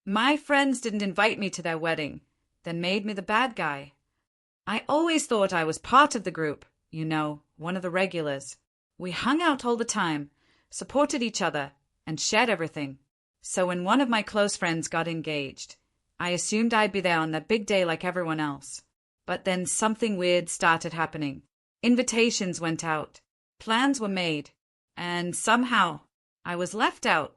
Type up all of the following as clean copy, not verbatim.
My friends didn't invite me to their wedding, then made me the bad guy. I always thought I was part of the group, one of the regulars. We hung out all the time, supported each other, and shared everything. So when one of my close friends got engaged, I assumed I'd be there on that big day like everyone else. But then something weird started happening. Invitations went out, plans were made, and somehow I was left out.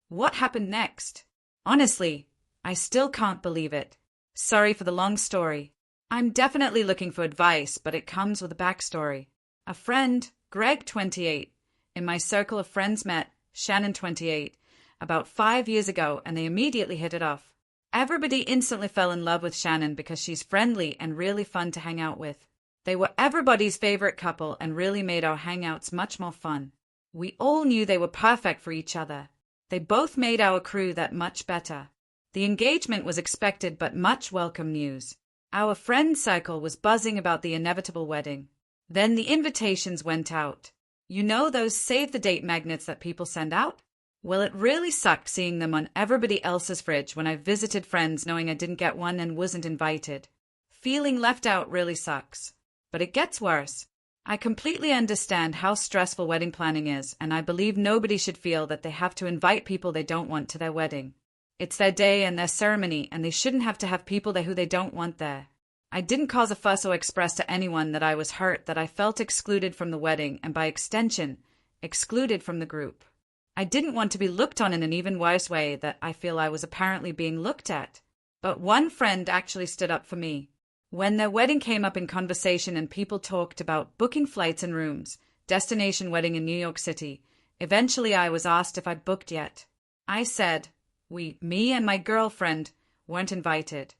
What happened next? Honestly, I still can't believe it. Sorry for the long story. I'm definitely looking for advice, but it comes with a backstory. A friend, Greg, 28, in my circle of friends met Shannon, 28, about 5 years ago, and they immediately hit it off. Everybody instantly fell in love with Shannon because she's friendly and really fun to hang out with. They were everybody's favorite couple and really made our hangouts much more fun. We all knew they were perfect for each other. They both made our crew that much better. The engagement was expected but much welcome news. Our friend circle was buzzing about the inevitable wedding. Then the invitations went out. You know those save-the-date magnets that people send out? Well, it really sucked seeing them on everybody else's fridge when I visited friends knowing I didn't get one and wasn't invited. Feeling left out really sucks. But it gets worse. I completely understand how stressful wedding planning is, and I believe nobody should feel that they have to invite people they don't want to their wedding. It's their day and their ceremony, and they shouldn't have to have people there who they don't want there. I didn't cause a fuss or express to anyone that I was hurt that I felt excluded from the wedding and by extension, excluded from the group. I didn't want to be looked on in an even worse way that I feel I was apparently being looked at. But one friend actually stood up for me. When their wedding came up in conversation and people talked about booking flights and rooms, destination wedding in New York City, eventually I was asked if I'd booked yet. I said, me and my girlfriend, weren't invited.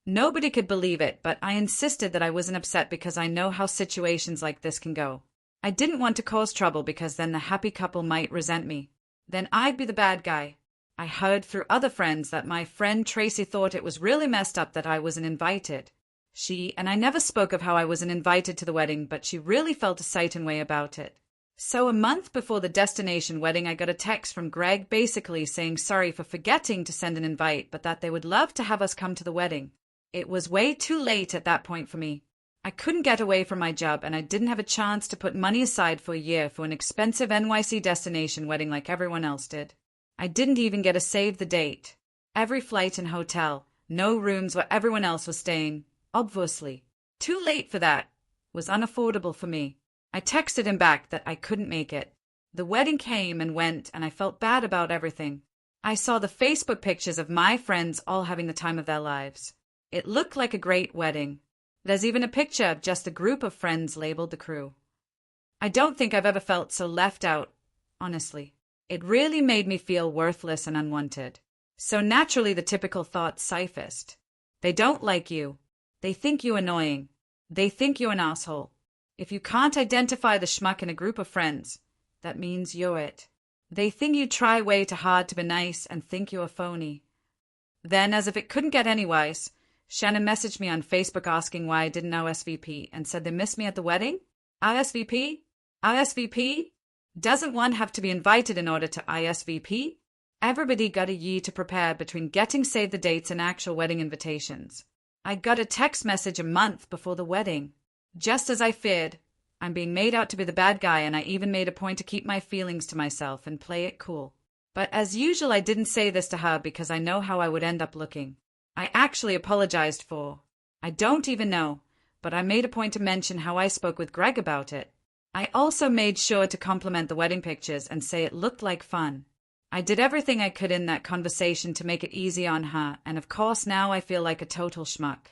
Nobody could believe it, but I insisted that I wasn't upset because I know how situations like this can go. I didn't want to cause trouble because then the happy couple might resent me. Then I'd be the bad guy. I heard through other friends that my friend Tracy thought it was really messed up that I wasn't invited. She and I never spoke of how I wasn't invited to the wedding, but she really felt a certain way about it. So a month before the destination wedding, I got a text from Greg basically saying sorry for forgetting to send an invite, but that they would love to have us come to the wedding. It was way too late at that point for me. I couldn't get away from my job, and I didn't have a chance to put money aside for a year for an expensive NYC destination wedding like everyone else did. I didn't even get a save the date. Every flight and hotel, no rooms where everyone else was staying, obviously. Too late for that. Was unaffordable for me. I texted him back that I couldn't make it. The wedding came and went, and I felt bad about everything. I saw the Facebook pictures of my friends all having the time of their lives. It looked like a great wedding. There's even a picture of just a group of friends labeled the crew. I don't think I've ever felt so left out, honestly. It really made me feel worthless and unwanted. So naturally the typical thoughts surfaced. They don't like you. They think you annoying. They think you're an asshole. If you can't identify the schmuck in a group of friends, that means you're it. They think you try way too hard to be nice and think you're a phony. Then, as if it couldn't get any worse, Shannon messaged me on Facebook asking why I didn't RSVP and said they missed me at the wedding? RSVP? RSVP? Doesn't one have to be invited in order to RSVP? Everybody got a year to prepare between getting save the dates and actual wedding invitations. I got a text message a month before the wedding. Just as I feared, I'm being made out to be the bad guy, and I even made a point to keep my feelings to myself and play it cool. But as usual, I didn't say this to her because I know how I would end up looking. I actually apologized for. I don't even know, but I made a point to mention how I spoke with Greg about it. I also made sure to compliment the wedding pictures and say it looked like fun. I did everything I could in that conversation to make it easy on her, and of course now I feel like a total schmuck.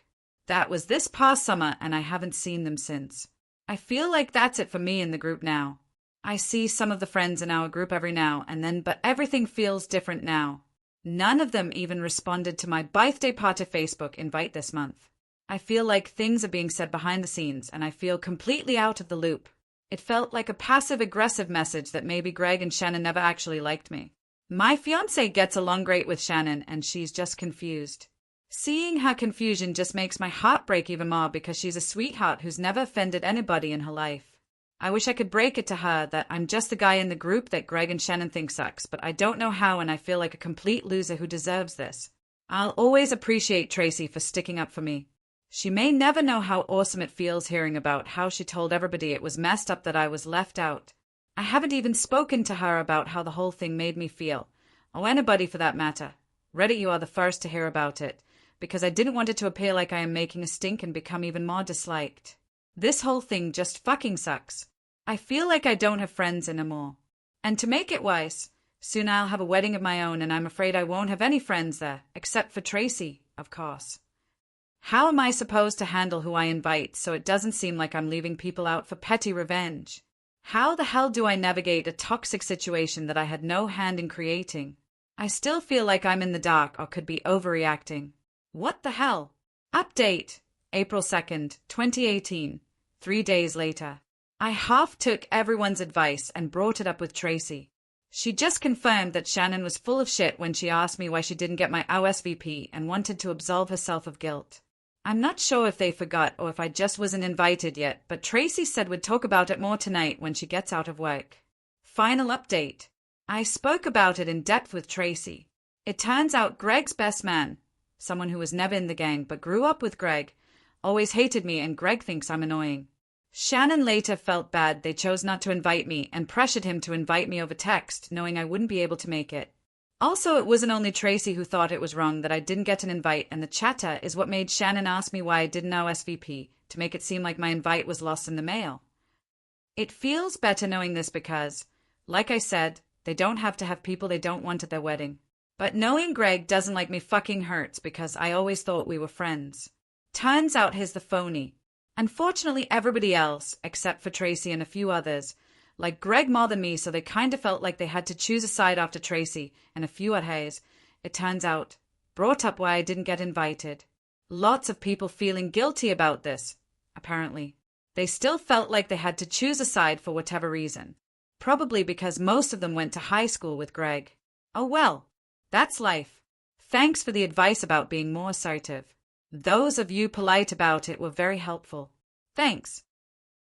That was this past summer, and I haven't seen them since. I feel like that's it for me in the group now. I see some of the friends in our group every now and then, but everything feels different now. None of them even responded to my birthday party Facebook invite this month. I feel like things are being said behind the scenes, and I feel completely out of the loop. It felt like a passive-aggressive message that maybe Greg and Shannon never actually liked me. My fiancé gets along great with Shannon, and she's just confused. Seeing her confusion just makes my heart break even more because she's a sweetheart who's never offended anybody in her life. I wish I could break it to her that I'm just the guy in the group that Greg and Shannon think sucks, but I don't know how, and I feel like a complete loser who deserves this. I'll always appreciate Tracy for sticking up for me. She may never know how awesome it feels hearing about how she told everybody it was messed up that I was left out. I haven't even spoken to her about how the whole thing made me feel, or anybody for that matter. Reddit, you are the first to hear about it, because I didn't want it to appear like I am making a stink and become even more disliked. This whole thing just fucking sucks. I feel like I don't have friends anymore. And to make it worse, soon I'll have a wedding of my own and I'm afraid I won't have any friends there, except for Tracy, of course. How am I supposed to handle who I invite so it doesn't seem like I'm leaving people out for petty revenge? How the hell do I navigate a toxic situation that I had no hand in creating? I still feel like I'm in the dark or could be overreacting. What the hell? Update, April 2nd, 2018. 3 days later. I half took everyone's advice and brought it up with Tracy. She just confirmed that Shannon was full of shit when she asked me why she didn't get my OSVP and wanted to absolve herself of guilt. I'm not sure if they forgot or if I just wasn't invited yet, but Tracy said we'd talk about it more tonight when she gets out of work. Final update. I spoke about it in depth with Tracy. It turns out Greg's best man, someone who was never in the gang but grew up with Greg, always hated me and Greg thinks I'm annoying. Shannon later felt bad they chose not to invite me and pressured him to invite me over text, knowing I wouldn't be able to make it. Also, it wasn't only Tracy who thought it was wrong that I didn't get an invite, and the chatter is what made Shannon ask me why I didn't know SVP, to make it seem like my invite was lost in the mail. It feels better knowing this because, like I said, they don't have to have people they don't want at their wedding. But knowing Greg doesn't like me fucking hurts because I always thought we were friends. Turns out he's the phony. Unfortunately, everybody else, except for Tracy and a few others, like Greg more than me, so they kind of felt like they had to choose a side after Tracy and a few at Hayes, it turns out, brought up why I didn't get invited. Lots of people feeling guilty about this, apparently. They still felt like they had to choose a side for whatever reason. Probably because most of them went to high school with Greg. Oh well, that's life. Thanks for the advice about being more assertive. Those of you polite about it were very helpful. Thanks.